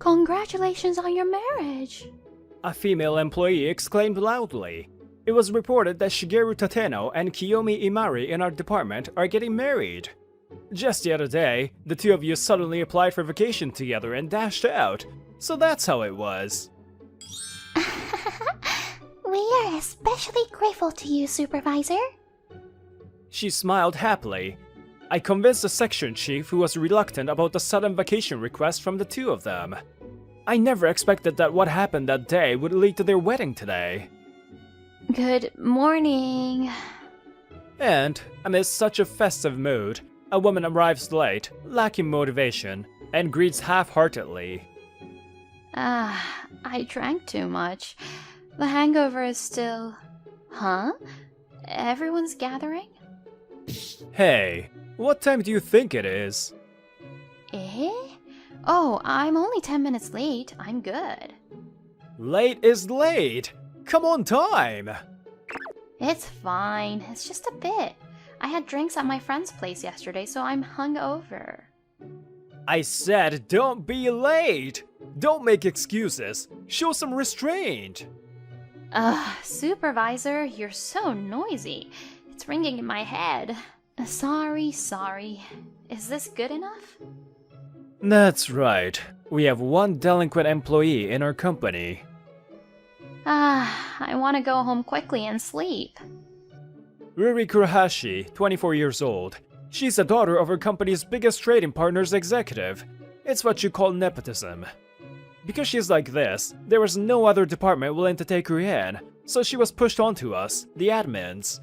Congratulations on your marriage! A female employee exclaimed loudly. It was reported that Shigeru Tateno and Kiyomi Imari in our department are getting married. Just the other day, the two of you suddenly applied for vacation together and dashed out, so that's how it was. We are especially grateful to you, Supervisor. She smiled happily. I convinced the section chief, who was reluctant about the sudden vacation request from the two of them. I never expected that what happened that day would lead to their wedding today. Good morning. And, amidst such a festive mood, a woman arrives late, lacking motivation, and greets half-heartedly. I drank too much. The hangover is still... Huh? Everyone's gathering? Hey, what time do you think it is? Eh? Oh, I'm only 10 minutes late. I'm good. Late is late! Come on time! It's fine. It's just a bit. I had drinks at my friend's place yesterday, so I'm hungover. I said don't be late! Don't make excuses. Show some restraint! Supervisor, you're so noisy. It's ringing in my head. Sorry. Is this good enough? That's right. We have one delinquent employee in our company. I want to go home quickly and sleep. Ruri Kurahashi, 24 years old. She's the daughter of her company's biggest trading partner's executive. It's what you call nepotism. Because she's like this, there was no other department willing to take her in, so she was pushed onto us, the admins.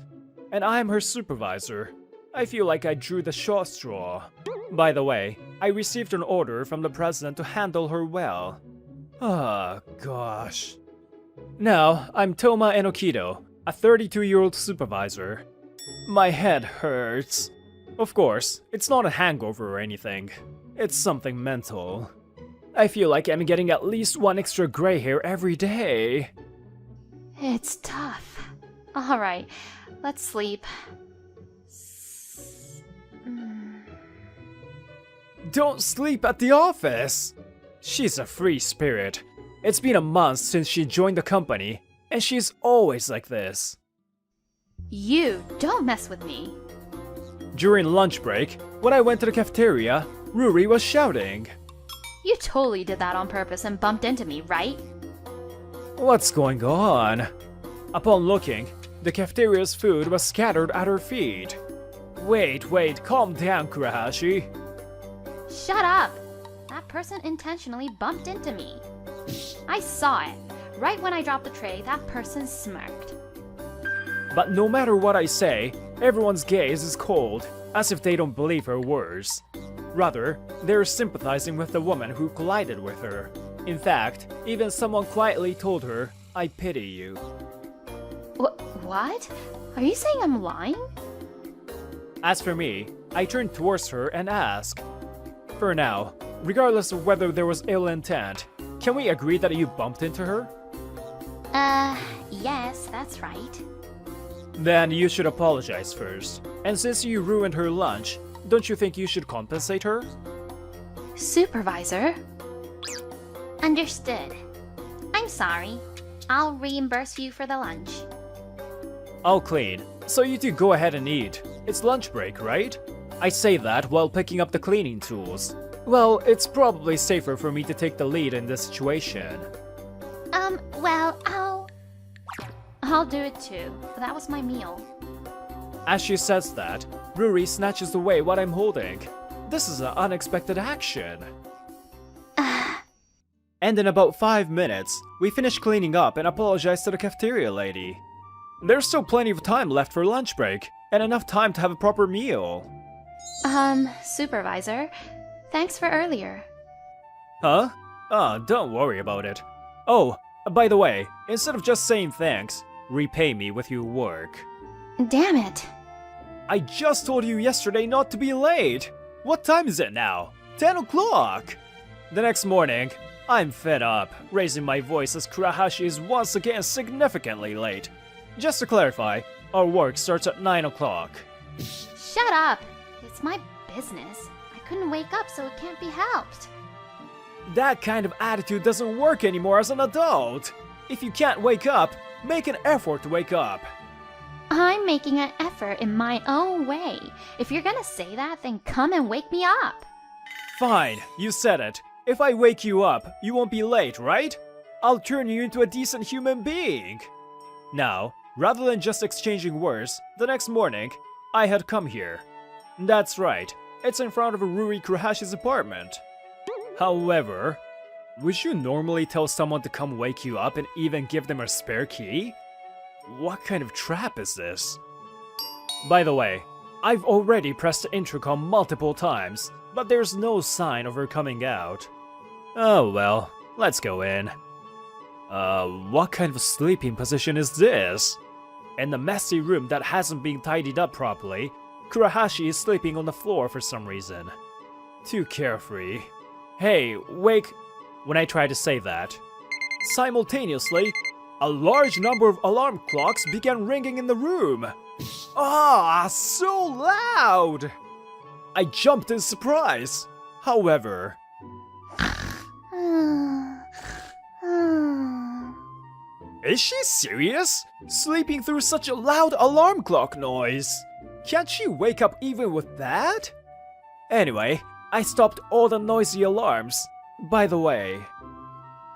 And I'm her supervisor. I feel like I drew the short straw. By the way, I received an order from the president to handle her well. Ah, gosh. Now, I'm Toma Enokido, a 32-year-old supervisor. My head hurts. Of course, it's not a hangover or anything. It's something mental. I feel like I'm getting at least one extra gray hair every day. It's tough. Alright, let's sleep. Don't sleep at the office! She's a free spirit. It's been a month since she joined the company, and she's always like this. You don't mess with me. During lunch break, when I went to the cafeteria, Ruri was shouting. You totally did that on purpose and bumped into me, right? What's going on? Upon looking, the cafeteria's food was scattered at her feet. Wait, calm down, Kurahashi. Shut up! That person intentionally bumped into me. I saw it. Right when I dropped the tray, that person smirked. But no matter what I say, everyone's gaze is cold, as if they don't believe her words. Rather, they're sympathizing with the woman who collided with her. In fact, even someone quietly told her, "I pity you." What? Are you saying I'm lying? As for me, I turned towards her and asked, "For now, regardless of whether there was ill intent, can we agree that you bumped into her?" Yes, that's right. Then you should apologize first. And since you ruined her lunch, don't you think you should compensate her? Supervisor? Understood. I'm sorry. I'll reimburse you for the lunch. I'll clean, so you two go ahead and eat. It's lunch break, right? I say that while picking up the cleaning tools. Well, it's probably safer for me to take the lead in this situation. Well, I'll do it too. That was my meal. As she says that, Ruri snatches away what I'm holding. This is an unexpected action. And in about 5 minutes, we finish cleaning up and apologize to the cafeteria lady. There's still plenty of time left for lunch break, and enough time to have a proper meal. Supervisor, thanks for earlier. Huh? Don't worry about it. Oh, by the way, instead of just saying thanks, repay me with your work. Damn it. I just told you yesterday not to be late. What time is it now? 10 o'clock! The next morning, I'm fed up, raising my voice as Kurahashi is once again significantly late. Just to clarify, our work starts at 9 o'clock. Shut up! It's my business. I couldn't wake up, so it can't be helped. That kind of attitude doesn't work anymore as an adult. If you can't wake up, make an effort to wake up. I'm making an effort in my own way. If you're gonna say that, then come and wake me up. Fine, you said it. If I wake you up, you won't be late, right? I'll turn you into a decent human being. Now, rather than just exchanging words, the next morning, I had come here. That's right, it's in front of Ruri Kurahashi's apartment. However, would you normally tell someone to come wake you up and even give them a spare key? What kind of trap is this? By the way, I've already pressed the intercom multiple times, but there's no sign of her coming out. Oh well, let's go in. What kind of sleeping position is this? In the messy room that hasn't been tidied up properly, Kurahashi is sleeping on the floor for some reason. Too carefree. Hey, wake... When I try to say that, simultaneously, a large number of alarm clocks began ringing in the room. Ah, so loud! I jumped in surprise. However... Is she serious? Sleeping through such a loud alarm clock noise? Can't she wake up even with that? Anyway, I stopped all the noisy alarms. By the way...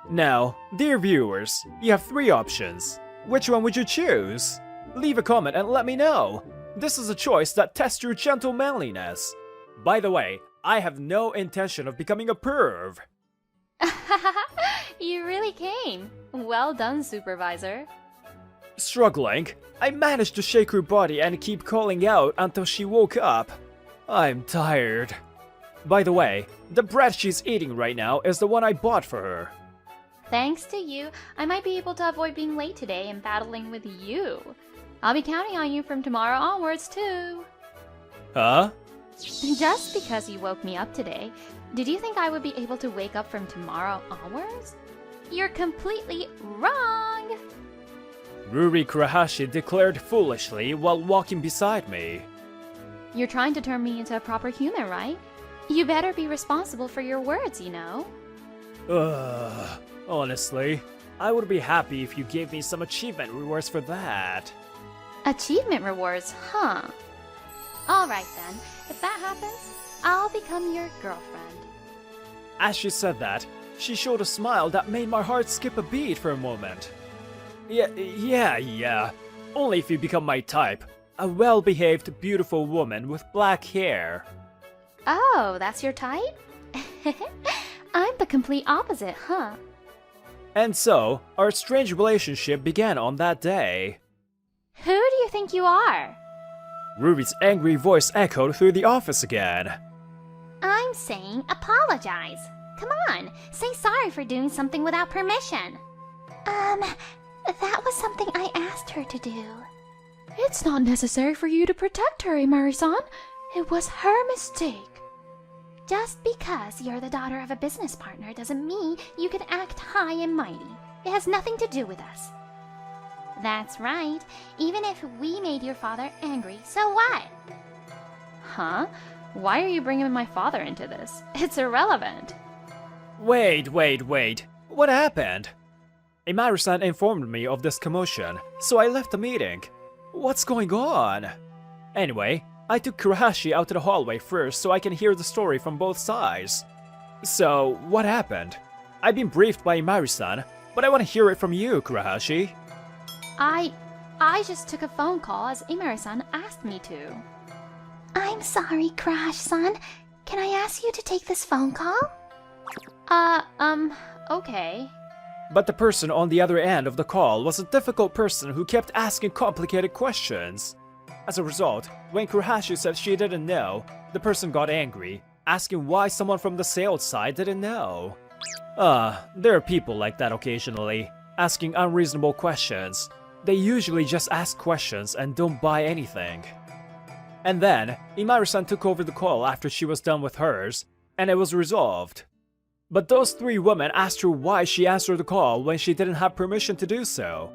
Now, dear viewers, you have 3 options. Which one would you choose? Leave a comment and let me know. This is a choice that tests your gentle manliness. By the way, I have no intention of becoming a perv. You really came. Well done, supervisor. Struggling, I managed to shake her body and keep calling out until she woke up. I'm tired. By the way, the bread she's eating right now is the one I bought for her. Thanks to you, I might be able to avoid being late today and battling with you. I'll be counting on you from tomorrow onwards, too. Huh? Just because you woke me up today, did you think I would be able to wake up from tomorrow onwards? You're completely wrong! Ruri Kurahashi declared foolishly while walking beside me. You're trying to turn me into a proper human, right? You better be responsible for your words, you know. Honestly, I would be happy if you gave me some achievement rewards for that. Achievement rewards, huh? Alright then, if that happens, I'll become your girlfriend. As she said that, she showed a smile that made my heart skip a beat for a moment. Yeah. Only if you become my type. A well-behaved, beautiful woman with black hair. Oh, that's your type? I'm the complete opposite, huh? And so, our strange relationship began on that day. Who do you think you are? Ruby's angry voice echoed through the office again. I'm saying apologize. Come on, say sorry for doing something without permission. That was something I asked her to do. It's not necessary for you to protect her, Imari-san. It was her mistake. Just because you're the daughter of a business partner doesn't mean you can act high and mighty. It has nothing to do with us. That's right. Even if we made your father angry, so what? Huh? Why are you bringing my father into this? It's irrelevant. Wait. What happened? Imari-san informed me of this commotion, so I left the meeting. What's going on? Anyway, I took Kurahashi out to the hallway first so I can hear the story from both sides. So, what happened? I've been briefed by Imari-san, but I want to hear it from you, Kurahashi. I just took a phone call as Imari-san asked me to. I'm sorry, Crash-san. Can I ask you to take this phone call? Okay. But the person on the other end of the call was a difficult person who kept asking complicated questions. As a result, when Kurahashi said she didn't know, the person got angry, asking why someone from the sales side didn't know. There are people like that occasionally, asking unreasonable questions. They usually just ask questions and don't buy anything. And then, Imari-san took over the call after she was done with hers, and it was resolved. But those 3 women asked her why she answered the call when she didn't have permission to do so.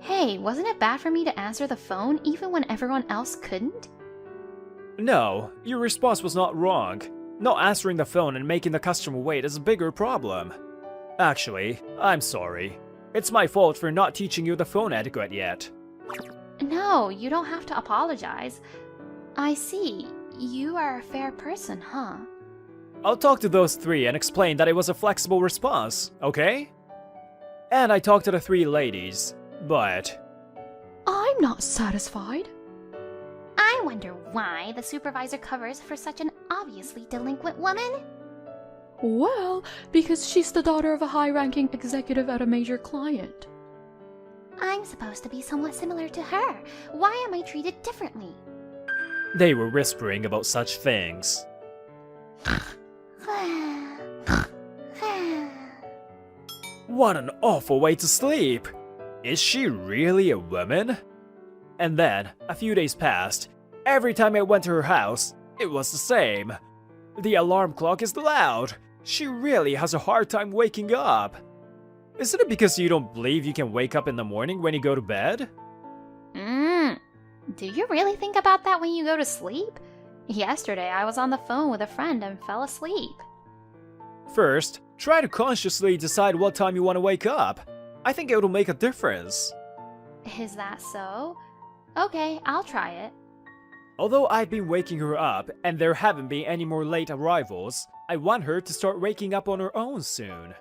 Hey, wasn't it bad for me to answer the phone even when everyone else couldn't? No, your response was not wrong. Not answering the phone and making the customer wait is a bigger problem. Actually, I'm sorry. It's my fault for not teaching you the phone etiquette yet. No, you don't have to apologize. I see. You are a fair person, huh? I'll talk to those three and explain that it was a flexible response, okay? And I talked to the three ladies, but... I'm not satisfied. I wonder why the supervisor covers for such an obviously delinquent woman? Well, because she's the daughter of a high-ranking executive at a major client. I'm supposed to be somewhat similar to her. Why am I treated differently? They were whispering about such things. What an awful way to sleep! Is she really a woman? And then, a few days passed. Every time I went to her house, it was the same. The alarm clock is loud. She really has a hard time waking up. Isn't it because you don't believe you can wake up in the morning when you go to bed? Do you really think about that when you go to sleep? Yesterday, I was on the phone with a friend and fell asleep. First, try to consciously decide what time you want to wake up. I think it'll make a difference. Is that so? Okay, I'll try it. Although I've been waking her up and there haven't been any more late arrivals, I want her to start waking up on her own soon.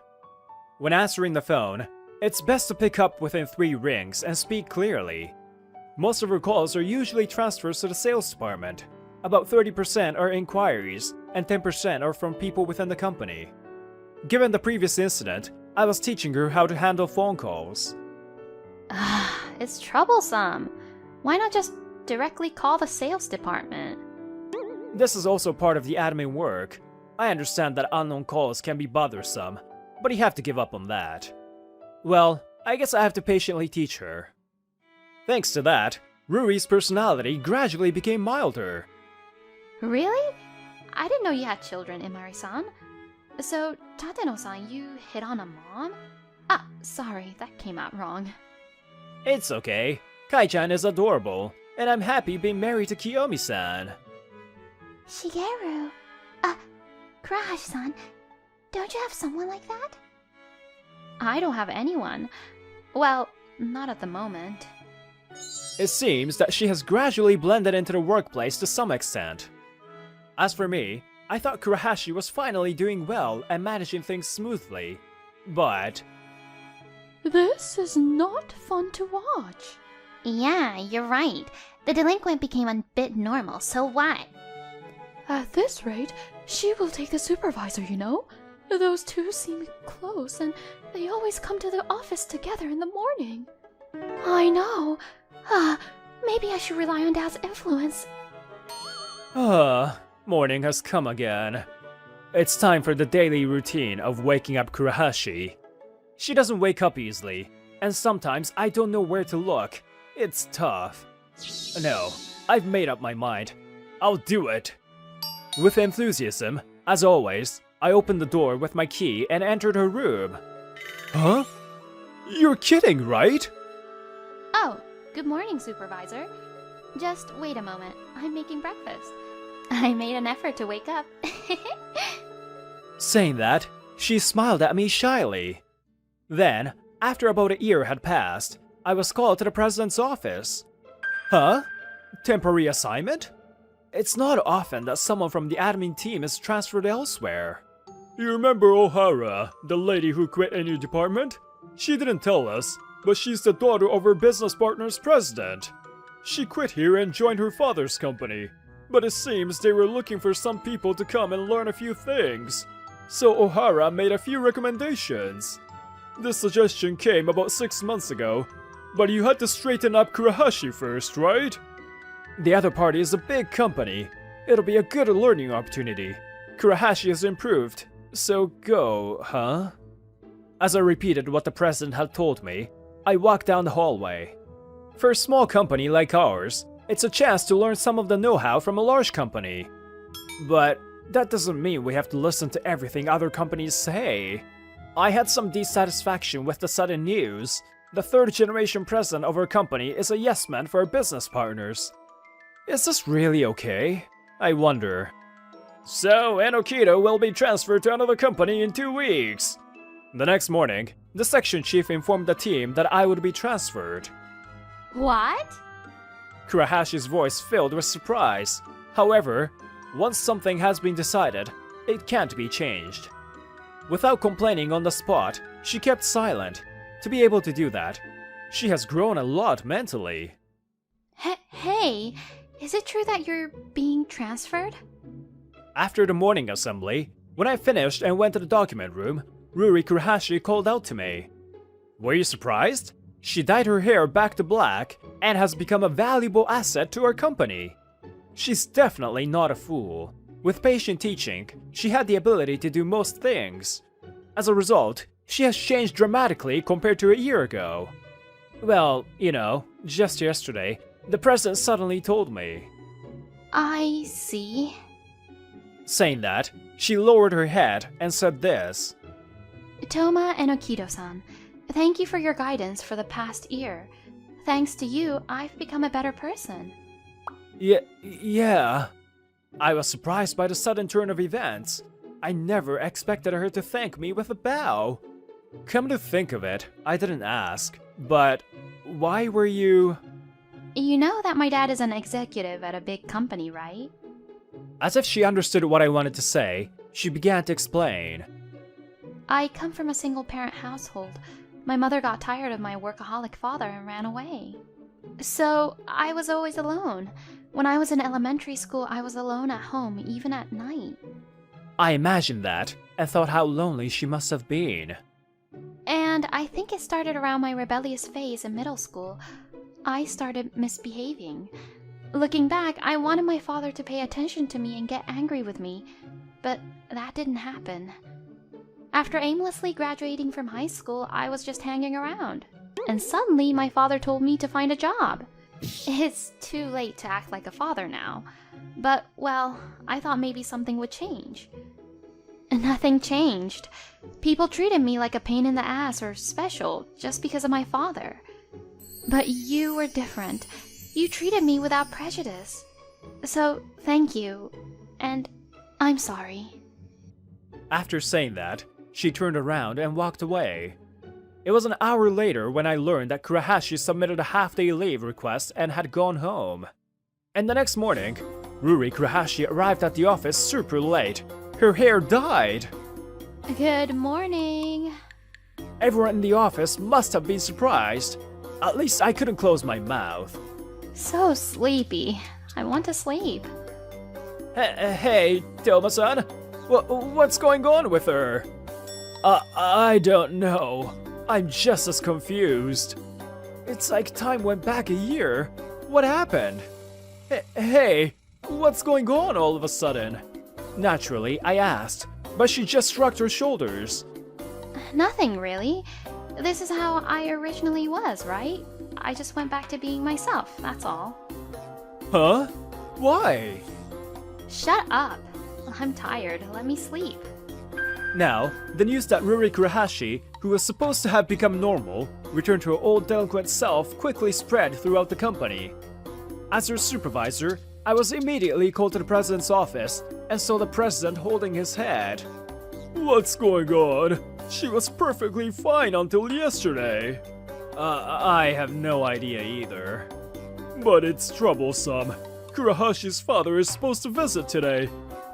When answering the phone, it's best to pick up within 3 rings and speak clearly. Most of her calls are usually transfers to the sales department. About 30% are inquiries, and 10% are from people within the company. Given the previous incident, I was teaching her how to handle phone calls. It's troublesome. Why not just directly call the sales department? This is also part of the admin work. I understand that unknown calls can be bothersome, but you have to give up on that. Well, I guess I have to patiently teach her. Thanks to that, Ruri's personality gradually became milder. Really? I didn't know you had children, Imari-san. So, Tateno-san, you hit on a mom? Ah, sorry, that came out wrong. It's okay. Kai-chan is adorable, and I'm happy being married to Kiyomi-san. Shigeru, Kurahashi-san, don't you have someone like that? I don't have anyone. Well, not at the moment. It seems that she has gradually blended into the workplace to some extent. As for me, I thought Kurahashi was finally doing well and managing things smoothly, but... This is not fun to watch. Yeah, you're right. The delinquent became a bit normal, so what? At this rate, she will take the supervisor, you know? Those two seem close, and they always come to the office together in the morning. I know. Maybe I should rely on Dad's influence. Morning has come again. It's time for the daily routine of waking up Kurahashi. She doesn't wake up easily, and sometimes I don't know where to look. It's tough. No, I've made up my mind. I'll do it. With enthusiasm, as always, I opened the door with my key and entered her room. Huh? You're kidding, right? Oh, good morning, Supervisor. Just wait a moment. I'm making breakfast. I made an effort to wake up. Saying that, she smiled at me shyly. Then, after about a year had passed, I was called to the president's office. Huh? Temporary assignment? It's not often that someone from the admin team is transferred elsewhere. You remember Ohara, the lady who quit in your department? She didn't tell us, but she's the daughter of her business partner's president. She quit here and joined her father's company, but it seems they were looking for some people to come and learn a few things. So Ohara made a few recommendations. This suggestion came about 6 months ago, but you had to straighten up Kurahashi first, right? The other party is a big company. It'll be a good learning opportunity. Kurahashi has improved, so go, huh? As I repeated what the president had told me, I walked down the hallway. For a small company like ours, it's a chance to learn some of the know-how from a large company. But that doesn't mean we have to listen to everything other companies say. I had some dissatisfaction with the sudden news. The 3rd generation president of our company is a yes man for our business partners. Is this really okay? I wonder. So, Enokido will be transferred to another company in 2 weeks. The next morning, the section chief informed the team that I would be transferred. What? Kurahashi's voice filled with surprise. However, once something has been decided, it can't be changed. Without complaining on the spot, she kept silent. To be able to do that, she has grown a lot mentally. Hey, is it true that you're being transferred? After the morning assembly, when I finished and went to the document room, Ruri Kurahashi called out to me. Were you surprised? She dyed her hair back to black and has become a valuable asset to our company. She's definitely not a fool. With patient teaching, she had the ability to do most things. As a result, she has changed dramatically compared to a year ago. Well, you know, just yesterday, the president suddenly told me. I see. Saying that, she lowered her head and said this. Toma Enokido-san, thank you for your guidance for the past year. Thanks to you, I've become a better person. Yeah. I was surprised by the sudden turn of events. I never expected her to thank me with a bow. Come to think of it, I didn't ask, but why were you... You know that my dad is an executive at a big company, right? As if she understood what I wanted to say, she began to explain. I come from a single-parent household. My mother got tired of my workaholic father and ran away. So, I was always alone. When I was in elementary school, I was alone at home, even at night. I imagined that, and thought how lonely she must have been. And I think it started around my rebellious phase in middle school. I started misbehaving. Looking back, I wanted my father to pay attention to me and get angry with me, but that didn't happen. After aimlessly graduating from high school, I was just hanging around. And suddenly, my father told me to find a job. It's too late to act like a father now. But, well, I thought maybe something would change. Nothing changed. People treated me like a pain in the ass or special just because of my father. But you were different. You treated me without prejudice. So, thank you. And I'm sorry. After saying that, she turned around and walked away. It was an hour later when I learned that Kurahashi submitted a half-day leave request and had gone home. And the next morning, Ruri Kurahashi arrived at the office super late. Her hair dyed! Good morning. Everyone in the office must have been surprised. At least I couldn't close my mouth. So sleepy. I want to sleep. Hey, Toma-san. What's going on with her? I don't know. I'm just as confused. It's like time went back a year. What happened? Hey, what's going on all of a sudden? Naturally, I asked, but she just shrugged her shoulders. Nothing really. This is how I originally was, right? I just went back to being myself, that's all. Huh? Why? Shut up. I'm tired. Let me sleep. Now, the news that Ruri Kurahashi, who was supposed to have become normal, returned to her old delinquent self quickly spread throughout the company. As her supervisor, I was immediately called to the president's office and saw the president holding his head. What's going on? She was perfectly fine until yesterday. I have no idea either. But it's troublesome. Kurahashi's father is supposed to visit today.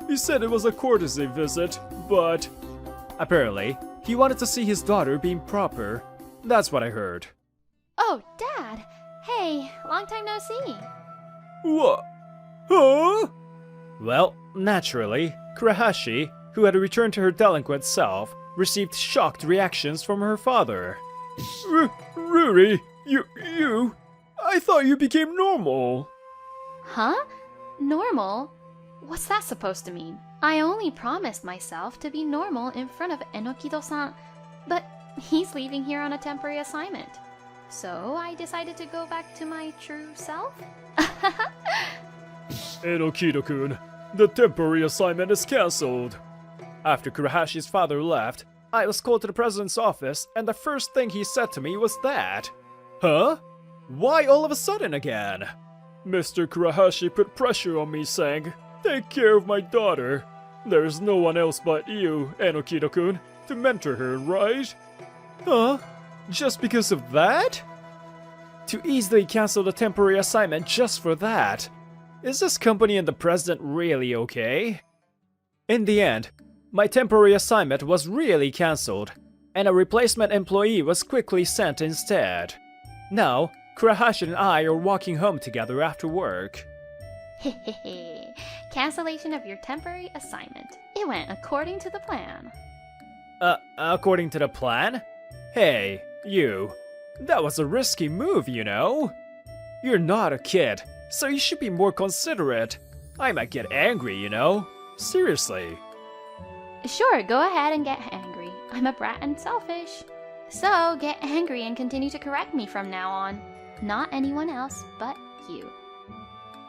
He said it was a courtesy visit, but... Apparently, he wanted to see his daughter being proper. That's what I heard. Oh, Dad! Hey, long time no see. What? Huh? Well, naturally, Kurahashi, who had returned to her delinquent self, received shocked reactions from her father. Ruri, you... I thought you became normal. Huh? Normal? What's that supposed to mean? I only promised myself to be normal in front of Enokido-san, but he's leaving here on a temporary assignment. So I decided to go back to my true self? Enokido-kun, the temporary assignment is cancelled. After Kurahashi's father left, I was called to the president's office, and the first thing he said to me was that. Huh? Why all of a sudden again? Mr. Kurahashi put pressure on me saying, take care of my daughter. There's no one else but you, Enokito-kun, to mentor her, right? Huh? Just because of that? To easily cancel the temporary assignment just for that? Is this company and the president really okay? In the end, my temporary assignment was really cancelled, and a replacement employee was quickly sent instead. Now, Kurahashi and I are walking home together after work. Hehehe. Cancellation of your temporary assignment. It went according to the plan. According to the plan? Hey, you. That was a risky move, you know? You're not a kid, so you should be more considerate. I might get angry, you know? Seriously. Sure, go ahead and get angry. I'm a brat and selfish. So, get angry and continue to correct me from now on. Not anyone else but you.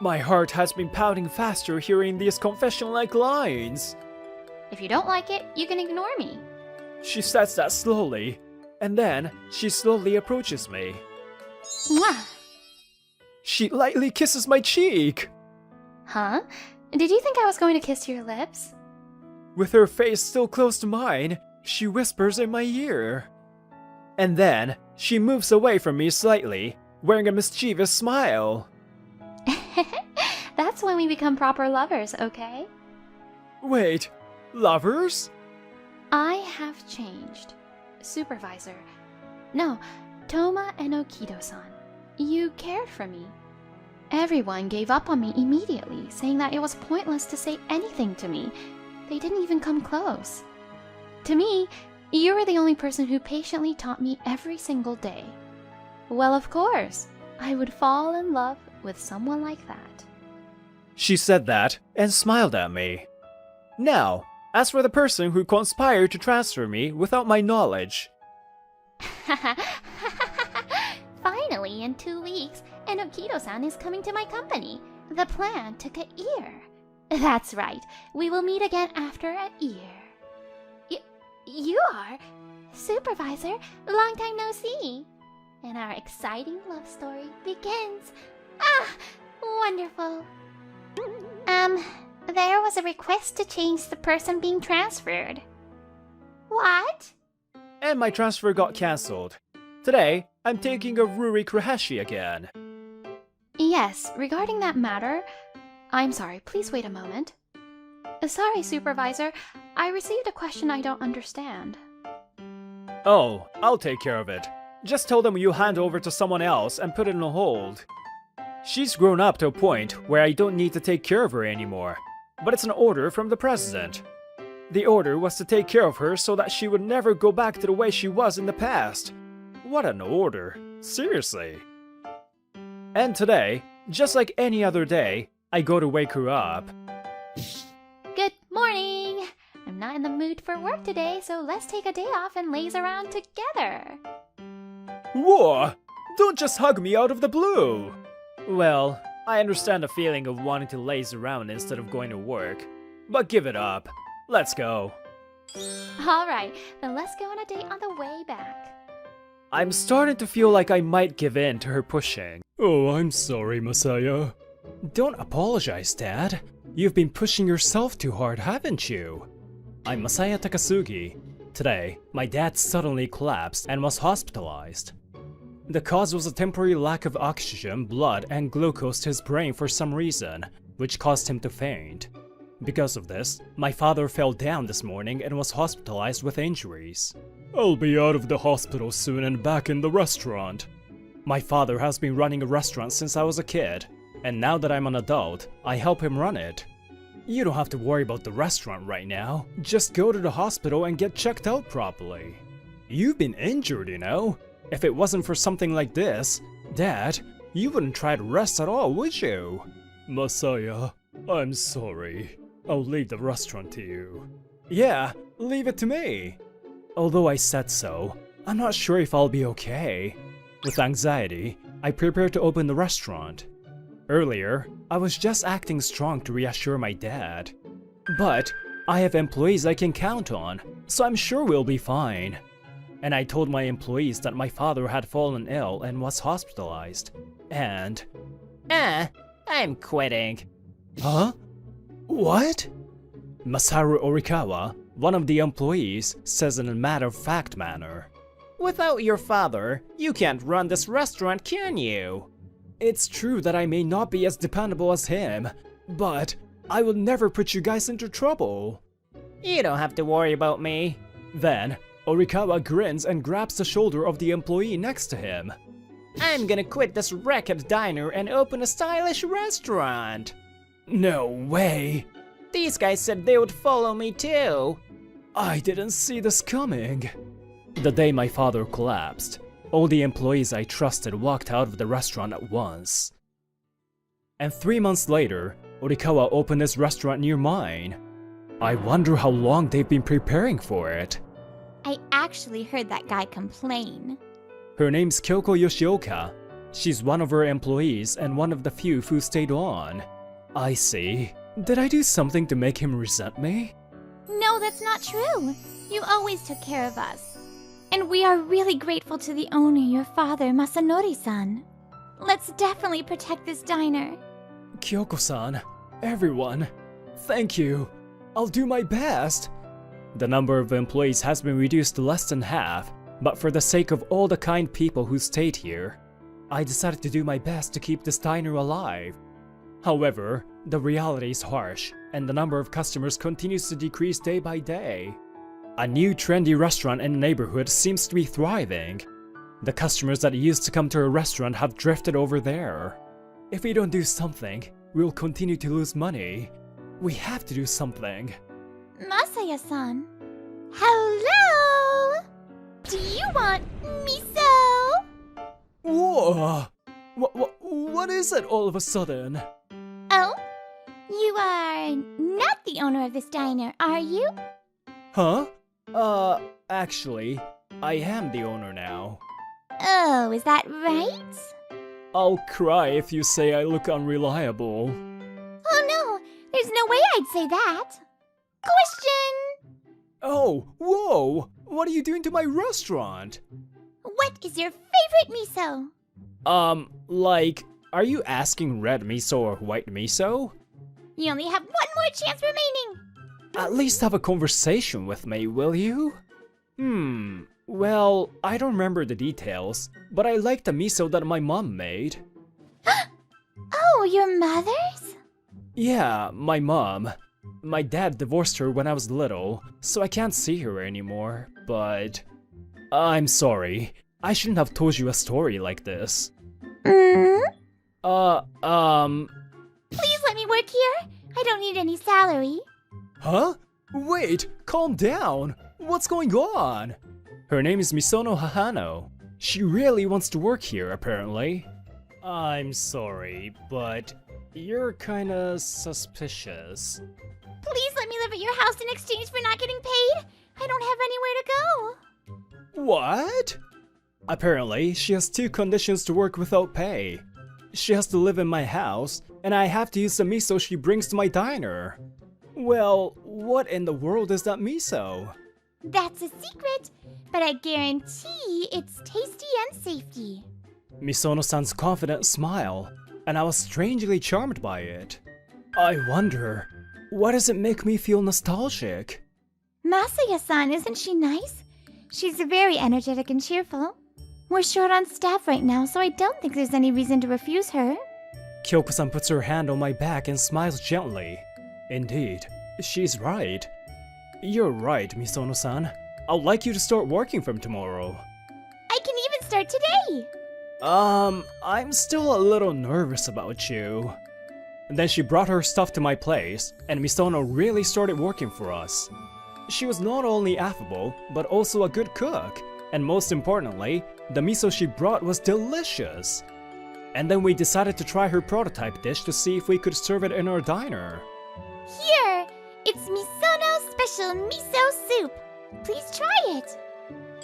My heart has been pounding faster hearing these confession-like lines. If you don't like it, you can ignore me. She says that slowly, and then she slowly approaches me. Mwah! She lightly kisses my cheek. Huh? Did you think I was going to kiss your lips? With her face still close to mine, she whispers in my ear. And then, she moves away from me slightly, wearing a mischievous smile. That's when we become proper lovers, okay? Wait, lovers? I have changed. Supervisor. No, Toma Enokido-san. You cared for me. Everyone gave up on me immediately, saying that it was pointless to say anything to me. They didn't even come close. To me, you were the only person who patiently taught me every single day. Well, of course, I would fall in love with someone like that. She said that and smiled at me. Now, as for the person who conspired to transfer me without my knowledge. Finally, in 2 weeks, Enokido-san is coming to my company. The plan took a year. That's right, we will meet again after a year. You are? Supervisor, long time no see. And our exciting love story begins. Ah, wonderful. There was a request to change the person being transferred. What? And my transfer got cancelled. Today, I'm taking a Ruri Kurahashi again. Yes, regarding that matter... I'm sorry, please wait a moment. Sorry, Supervisor. I received a question I don't understand. Oh, I'll take care of it. Just tell them you hand over to someone else and put it on hold. She's grown up to a point where I don't need to take care of her anymore. But it's an order from the president. The order was to take care of her so that she would never go back to the way she was in the past. What an order. Seriously. And today, just like any other day, I go to wake her up. Good morning! I'm not in the mood for work today, so let's take a day off and laze around together. Whoa! Don't just hug me out of the blue! Well, I understand the feeling of wanting to laze around instead of going to work. But give it up. Let's go. Alright, then let's go on a date on the way back. I'm starting to feel like I might give in to her pushing. Oh, I'm sorry, Masaya. Don't apologize, Dad. You've been pushing yourself too hard, haven't you? I'm Masaya Takasugi. Today, my dad suddenly collapsed and was hospitalized. The cause was a temporary lack of oxygen, blood, and glucose to his brain for some reason, which caused him to faint. Because of this, my father fell down this morning and was hospitalized with injuries. I'll be out of the hospital soon and back in the restaurant. My father has been running a restaurant since I was a kid, and now that I'm an adult, I help him run it. You don't have to worry about the restaurant right now. Just go to the hospital and get checked out properly. You've been injured, you know? If it wasn't for something like this, Dad, you wouldn't try to rest at all, would you? Masaya, I'm sorry. I'll leave the restaurant to you. Yeah, leave it to me. Although I said so, I'm not sure if I'll be okay. With anxiety, I prepare to open the restaurant. Earlier, I was just acting strong to reassure my dad. But I have employees I can count on, so I'm sure we'll be fine. And I told my employees that my father had fallen ill and was hospitalized. And... I'm quitting. Huh? What? Masaru Orikawa, one of the employees, says in a matter-of-fact manner. Without your father, you can't run this restaurant, can you? It's true that I may not be as dependable as him, but I will never put you guys into trouble. You don't have to worry about me. Then, Orikawa grins and grabs the shoulder of the employee next to him. I'm gonna quit this wrecked diner and open a stylish restaurant. No way. These guys said they would follow me too. I didn't see this coming. The day my father collapsed, all the employees I trusted walked out of the restaurant at once. And 3 months later, Orikawa opened his restaurant near mine. I wonder how long they've been preparing for it. I actually heard that guy complain. Her name's Kyoko Yoshioka. She's one of her employees and one of the few who stayed on. I see. Did I do something to make him resent me? No, that's not true. You always took care of us. And we are really grateful to the owner, your father, Masanori-san. Let's definitely protect this diner. Kyoko-san, everyone, thank you. I'll do my best. The number of employees has been reduced to less than half, but for the sake of all the kind people who stayed here, I decided to do my best to keep this diner alive. However, the reality is harsh, and the number of customers continues to decrease day by day. A new trendy restaurant in the neighborhood seems to be thriving. The customers that used to come to our restaurant have drifted over there. If we don't do something, we'll continue to lose money. We have to do something. Masaya-san. Hello? Do you want miso? Whoa! What is it all of a sudden? Oh? You are not the owner of this diner, are you? Huh? Actually, I am the owner now. Oh, is that right? I'll cry if you say I look unreliable. Oh no, there's no way I'd say that. Question! Oh, whoa! What are you doing to my restaurant? What is your favorite miso? Are you asking red miso or white miso? You only have one more chance remaining. At least have a conversation with me, will you? Well, I don't remember the details, but I like the miso that my mom made. Oh, your mother's? Yeah, my mom. My dad divorced her when I was little, so I can't see her anymore, but... I'm sorry. I shouldn't have told you a story like this. Please let me work here. I don't need any salary. Huh? Wait, calm down. What's going on? Her name is Misono Hahano. She really wants to work here, apparently. I'm sorry, but you're kinda suspicious. Please let me live at your house in exchange for not getting paid. I don't have anywhere to go. What? Apparently, she has 2 conditions to work without pay. She has to live in my house, and I have to use the miso she brings to my diner. Well, what in the world is that miso? That's a secret, but I guarantee it's tasty and safety. Misono-san's confident smile, and I was strangely charmed by it. I wonder, why does it make me feel nostalgic? Masaya-san, isn't she nice? She's very energetic and cheerful. We're short on staff right now, so I don't think there's any reason to refuse her. Kyoko-san puts her hand on my back and smiles gently. Indeed, she's right. You're right, Misono-san. I'd like you to start working from tomorrow. I can even start today! I'm still a little nervous about you. And then she brought her stuff to my place, and Misono really started working for us. She was not only affable, but also a good cook, and most importantly, the miso she brought was delicious. And then we decided to try her prototype dish to see if we could serve it in our diner. Here! It's Misono's special miso soup! Please try it!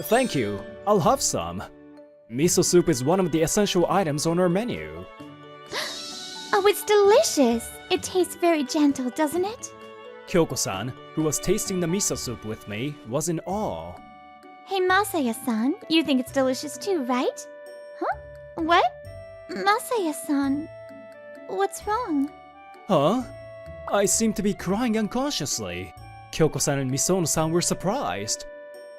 Thank you, I'll have some. Miso soup is one of the essential items on our menu. Oh, it's delicious! It tastes very gentle, doesn't it? Kyoko-san, who was tasting the miso soup with me, was in awe. Hey, Masaya-san, you think it's delicious too, right? Huh? What? Masaya-san, what's wrong? Huh? I seemed to be crying unconsciously. Kyoko-san and Misono-san were surprised.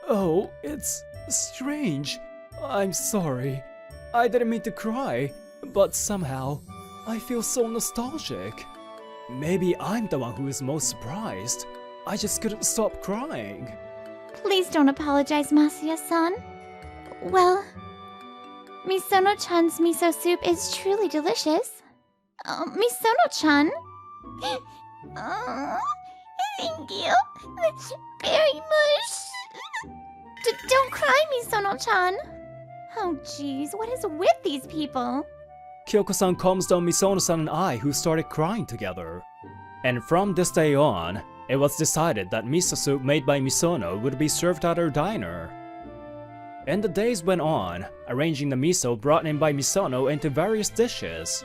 Oh, it's strange. I'm sorry. I didn't mean to cry, but somehow I feel so nostalgic. Maybe I'm the one who is most surprised. I just couldn't stop crying. Please don't apologize, Masuya-san. Well, Misono-chan's miso soup is truly delicious. Misono-chan? Thank you very much. Don't cry, Misono-chan. Oh jeez, what is with these people? Kyoko-san calms down Misono-san and I, who started crying together. And from this day on, it was decided that miso soup made by Misono would be served at our diner. And the days went on, arranging the miso brought in by Misono into various dishes.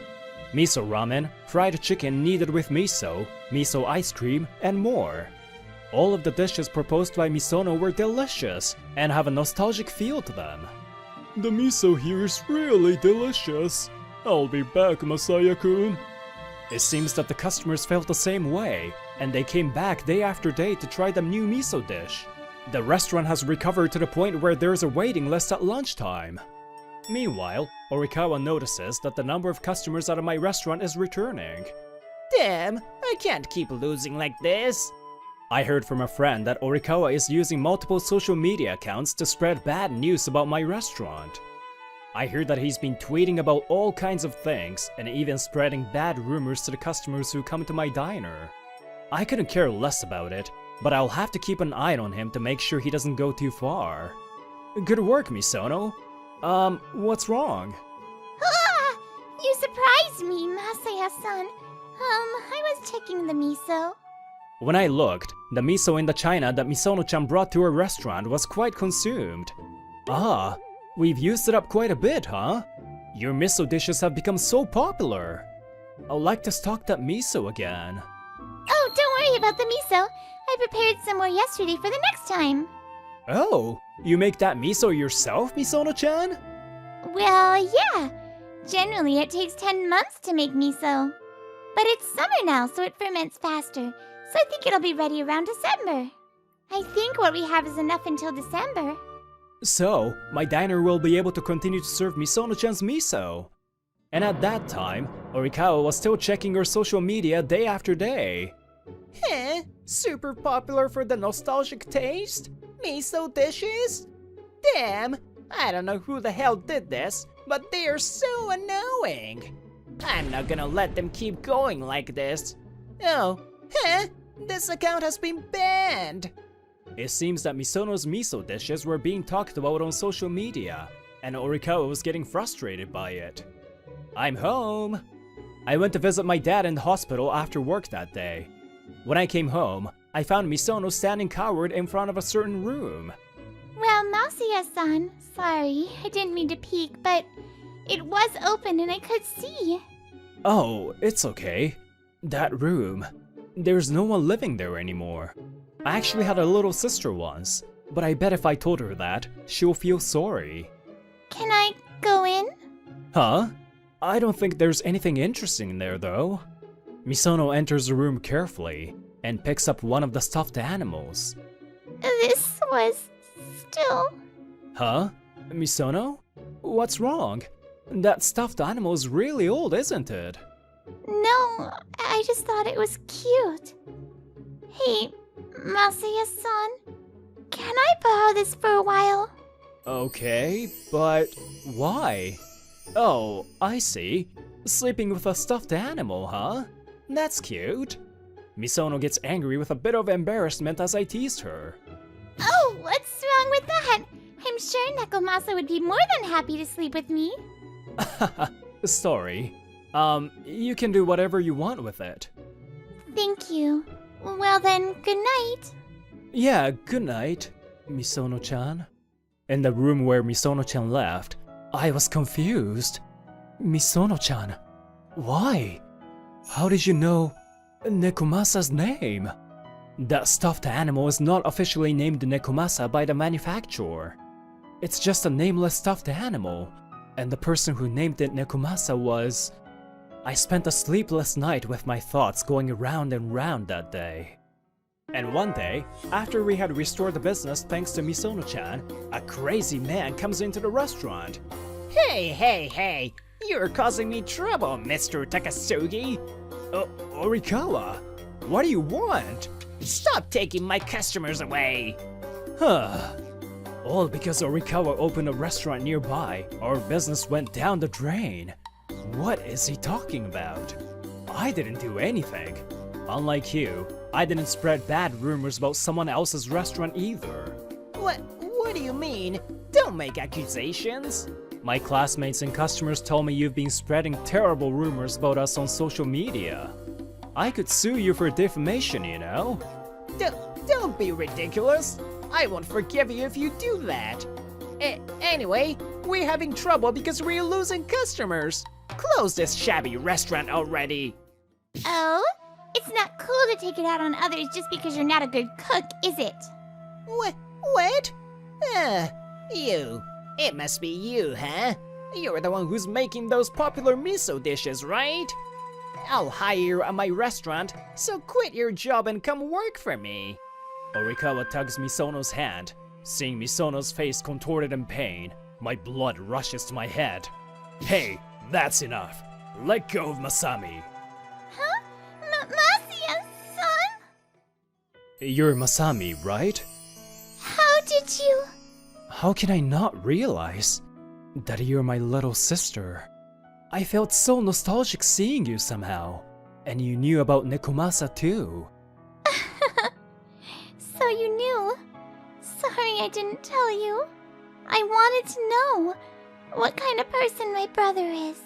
Miso ramen, fried chicken kneaded with miso, miso ice cream, and more. All of the dishes proposed by Misono were delicious and have a nostalgic feel to them. The miso here is really delicious. I'll be back, Masaya-kun. It seems that the customers felt the same way, and they came back day after day to try the new miso dish. The restaurant has recovered to the point where there's a waiting list at lunchtime. Meanwhile, Orikawa notices that the number of customers out of my restaurant is returning. Damn, I can't keep losing like this. I heard from a friend that Orikawa is using multiple social media accounts to spread bad news about my restaurant. I heard that he's been tweeting about all kinds of things and even spreading bad rumors to the customers who come to my diner. I couldn't care less about it, but I'll have to keep an eye on him to make sure he doesn't go too far. Good work, Misono. What's wrong? Ah! You surprised me, Masaya-san. I was checking the miso. When I looked, the miso in the china that Misono-chan brought to our restaurant was quite consumed. Ah, we've used it up quite a bit, huh? Your miso dishes have become so popular. I'd like to stock that miso again. Oh, don't worry about the miso. I prepared some more yesterday for the next time. Oh, you make that miso yourself, Misono-chan? Well, yeah. Generally, it takes 10 months to make miso. But it's summer now, so it ferments faster. So I think it'll be ready around December. I think what we have is enough until December. So, my diner will be able to continue to serve Misono-chan's miso. And at that time, Orikawa was still checking her social media day after day. Heh? Super popular for the nostalgic taste? Miso dishes? Damn, I don't know who the hell did this, but they are so annoying. I'm not gonna let them keep going like this. Oh, this account has been banned. It seems that Misono's miso dishes were being talked about on social media, and Orikawa was getting frustrated by it. I'm home. I went to visit my dad in the hospital after work that day. When I came home, I found Misono standing cowered in front of a certain room. Well, Masuya-san, sorry, I didn't mean to peek, but it was open and I could see. Oh, it's okay. That room. There's no one living there anymore. I actually had a little sister once, but I bet if I told her that, she'll feel sorry. Can I go in? Huh? I don't think there's anything interesting in there though. Misono enters the room carefully and picks up one of the stuffed animals. This was still... Huh? Misono? What's wrong? That stuffed animal is really old, isn't it? No, I just thought it was cute. Hey, Masuya-san, can I borrow this for a while? Okay, but why? Oh, I see. Sleeping with a stuffed animal, huh? That's cute. Misono gets angry with a bit of embarrassment as I teased her. Oh, what's wrong with that? I'm sure Nekomasa would be more than happy to sleep with me. Sorry. You can do whatever you want with it. Thank you. Well then, good night. Yeah, good night, Misono-chan. In the room where Misono-chan left, I was confused. Misono-chan, why? How did you know Nekomasa's name? That stuffed animal is not officially named Nekomasa by the manufacturer. It's just a nameless stuffed animal, and the person who named it Nekomasa was... I spent a sleepless night with my thoughts going round and round that day. And one day, after we had restored the business thanks to Misono-chan, a crazy man comes into the restaurant. Hey, you're causing me trouble, Mr. Takasugi. Orikawa, what do you want? Stop taking my customers away. All because Orikawa opened a restaurant nearby, our business went down the drain. What is he talking about? I didn't do anything. Unlike you, I didn't spread bad rumors about someone else's restaurant either. What do you mean? Don't make accusations. My classmates and customers told me you've been spreading terrible rumors about us on social media. I could sue you for defamation, you know? Don't be ridiculous. I won't forgive you if you do that. Anyway, we're having trouble because we're losing customers. Close this shabby restaurant already. Oh? It's not cool to take it out on others just because you're not a good cook, is it? What? You. It must be you, huh? You're the one who's making those popular miso dishes, right? I'll hire you at my restaurant, so quit your job and come work for me. Orikawa tugs Misono's hand. Seeing Misono's face contorted in pain, my blood rushes to my head. Hey, that's enough. Let go of Masami. Huh? Masiya-san? You're Masami, right? How did you... How can I not realize that you're my little sister? I felt so nostalgic seeing you somehow. And you knew about Nekomasa too. So you knew? Sorry I didn't tell you. I wanted to know what kind of person my brother is.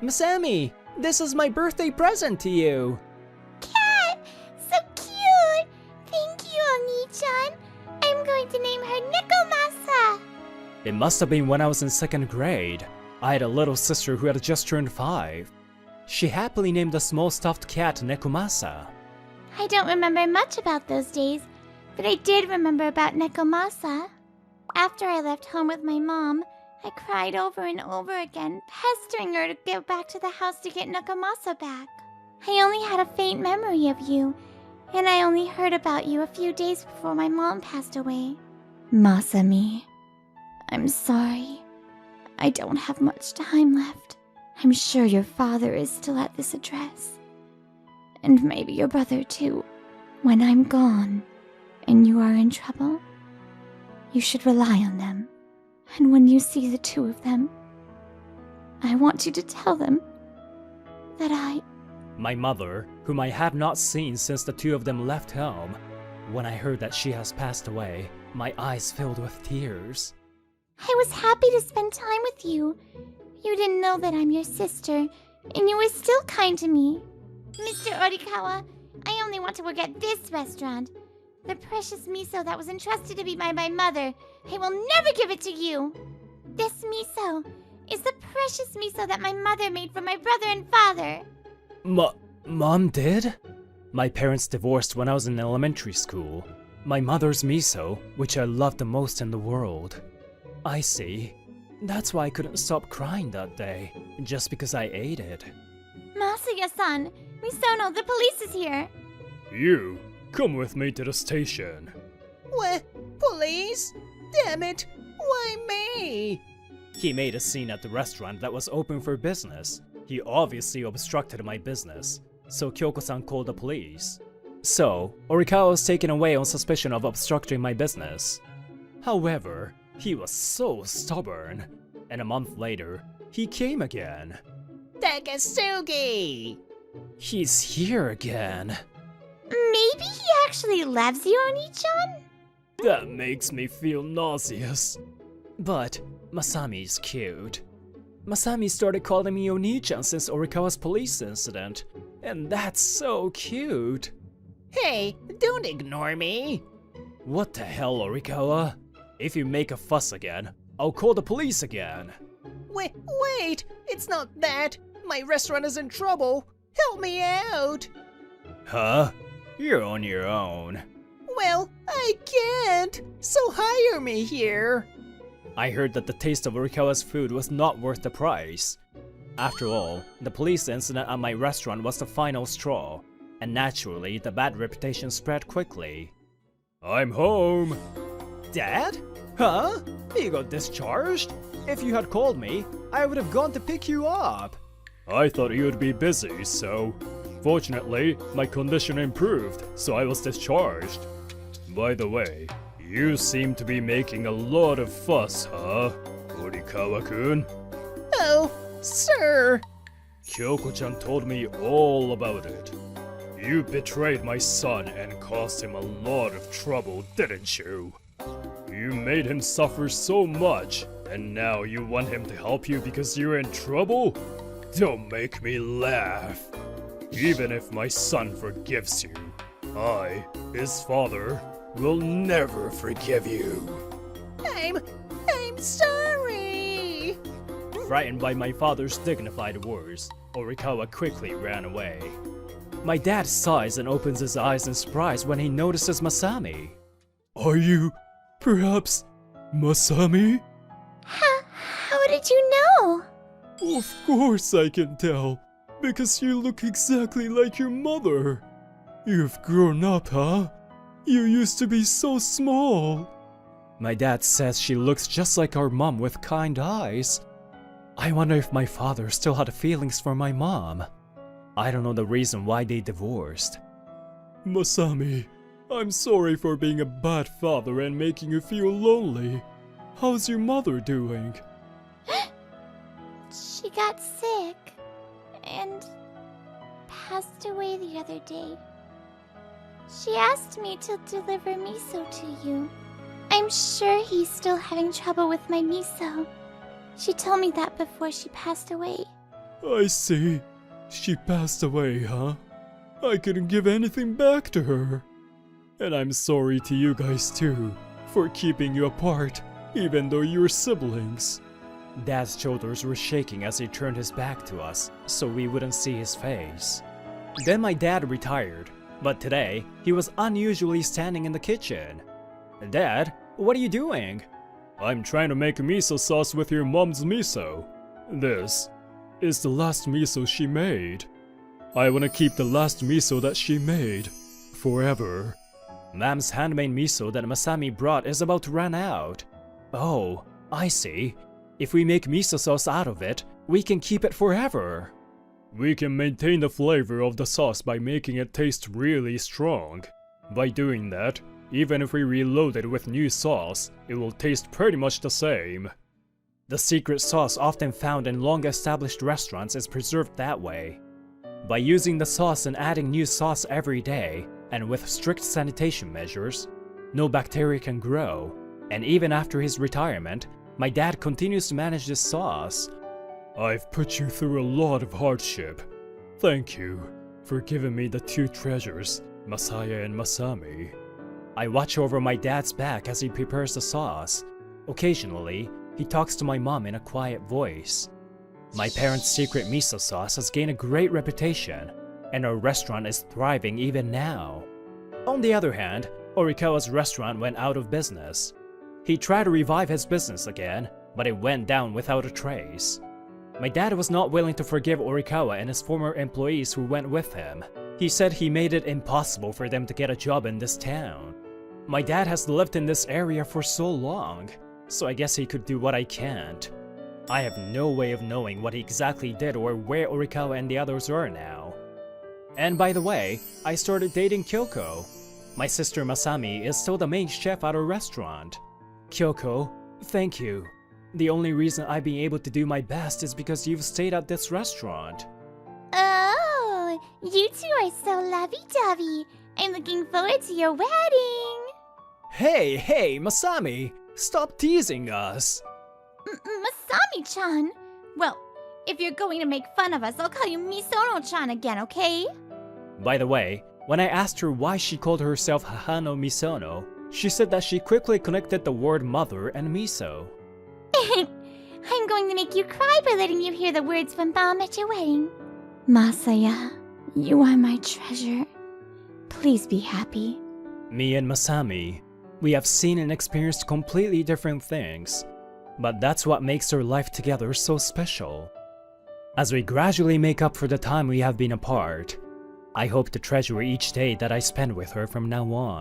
Masami, this is my birthday present to you. Cat! So cute! Thank you, Oni-chan. I'm going to name her Nekomasa. It must have been when I was in 2nd grade. I had a little sister who had just turned 5. She happily named the small stuffed cat Nekomasa. I don't remember much about those days, but I did remember about Nekomasa. After I left home with my mom, I cried over and over again, pestering her to go back to the house to get Nekomasa back. I only had a faint memory of you, and I only heard about you a few days before my mom passed away. Masami, I'm sorry. I don't have much time left. I'm sure your father is still at this address. And maybe your brother too. When I'm gone, and you are in trouble, you should rely on them. And when you see the two of them, I want you to tell them that My mother, whom I have not seen since the two of them left home, when I heard that she has passed away, my eyes filled with tears. I was happy to spend time with you. You didn't know that I'm your sister, and you were still kind to me. Mr. Orikawa, I only want to work at this restaurant. The precious miso that was entrusted to me by my mother. I will never give it to you. This miso is the precious miso that my mother made for my brother and father. Mom did? My parents divorced when I was in elementary school. My mother's miso, which I loved the most in the world. I see. That's why I couldn't stop crying that day, just because I ate it. Masaya-san, Misono, the police is here. You, come with me to the station. What? Police? Damn it! Why me? He made a scene at the restaurant that was open for business. He obviously obstructed my business, so Kyoko-san called the police. So, Orikawa was taken away on suspicion of obstructing my business. However, he was so stubborn, and a month later, he came again. Takasugi! He's here again. Maybe he actually loves you, Oni-chan? That makes me feel nauseous. But Masami's cute. Masami started calling me Oni-chan since Orikawa's police incident, and that's so cute. Hey, don't ignore me. What the hell, Orikawa? If you make a fuss again, I'll call the police again. Wait, it's not that. My restaurant is in trouble. Help me out. Huh? You're on your own. Well, I can't. So hire me here. I heard that the taste of Orikawa's food was not worth the price. After all, the police incident at my restaurant was the final straw, and naturally, the bad reputation spread quickly. I'm home! Dad? Huh? You got discharged? If you had called me, I would have gone to pick you up. I thought you'd be busy, so... Fortunately, my condition improved, so I was discharged. By the way, you seem to be making a lot of fuss, huh? Orikawa-kun? Oh, sir! Kyoko-chan told me all about it. You betrayed my son and caused him a lot of trouble, didn't you? You made him suffer so much, and now you want him to help you because you're in trouble? Don't make me laugh. Even if my son forgives you, I, his father, will never forgive you. I'm sorry! Frightened by my father's dignified words, Orikawa quickly ran away. My dad sighs and opens his eyes in surprise when he notices Masami. Are you, perhaps, Masami? How did you know? Of course I can tell, because you look exactly like your mother. You've grown up, huh? You used to be so small. My dad says she looks just like our mom with kind eyes. I wonder if my father still had feelings for my mom. I don't know the reason why they divorced. Masami, I'm sorry for being a bad father and making you feel lonely. How's your mother doing? She got sick and passed away the other day. She asked me to deliver miso to you. I'm sure he's still having trouble with my miso. She told me that before she passed away. I see. She passed away, huh? I couldn't give anything back to her. And I'm sorry to you guys too, for keeping you apart, even though you're siblings. Dad's shoulders were shaking as he turned his back to us, so we wouldn't see his face. Then my dad retired, but today, he was unusually standing in the kitchen. Dad, what are you doing? I'm trying to make miso sauce with your mom's miso. This is the last miso she made. I want to keep the last miso that she made forever. Mom's handmade miso that Masami brought is about to run out. Oh, I see. If we make miso sauce out of it, we can keep it forever. We can maintain the flavor of the sauce by making it taste really strong. By doing that, even if we reload it with new sauce, it will taste pretty much the same. The secret sauce often found in long-established restaurants is preserved that way. By using the sauce and adding new sauce every day, and with strict sanitation measures, no bacteria can grow, and even after his retirement, my dad continues to manage this sauce. I've put you through a lot of hardship. Thank you for giving me the two treasures, Masaya and Masami. I watch over my dad's back as he prepares the sauce. Occasionally, he talks to my mom in a quiet voice. My parents' secret miso sauce has gained a great reputation, and our restaurant is thriving even now. On the other hand, Orikawa's restaurant went out of business. He tried to revive his business again, but it went down without a trace. My dad was not willing to forgive Orikawa and his former employees who went with him. He said he made it impossible for them to get a job in this town. My dad has lived in this area for so long, so I guess he could do what I can't. I have no way of knowing what he exactly did or where Orikawa and the others are now. And by the way, I started dating Kyoko. My sister Masami is still the main chef at our restaurant. Kyoko, thank you. The only reason I've been able to do my best is because you've stayed at this restaurant. Oh, you two are so lovey-dovey. I'm looking forward to your wedding. Hey, Masami! Stop teasing us! Masami-chan? Well, if you're going to make fun of us, I'll call you Misono-chan again, okay? By the way, when I asked her why she called herself Hahano Misono, she said that she quickly connected the word mother and miso. I'm going to make you cry by letting you hear the words from Mom at your wedding. Masaya, you are my treasure. Please be happy. Me and Masami, we have seen and experienced completely different things, but that's what makes our life together so special. As we gradually make up for the time we have been apart, I hope to treasure each day that I spend with her from now on.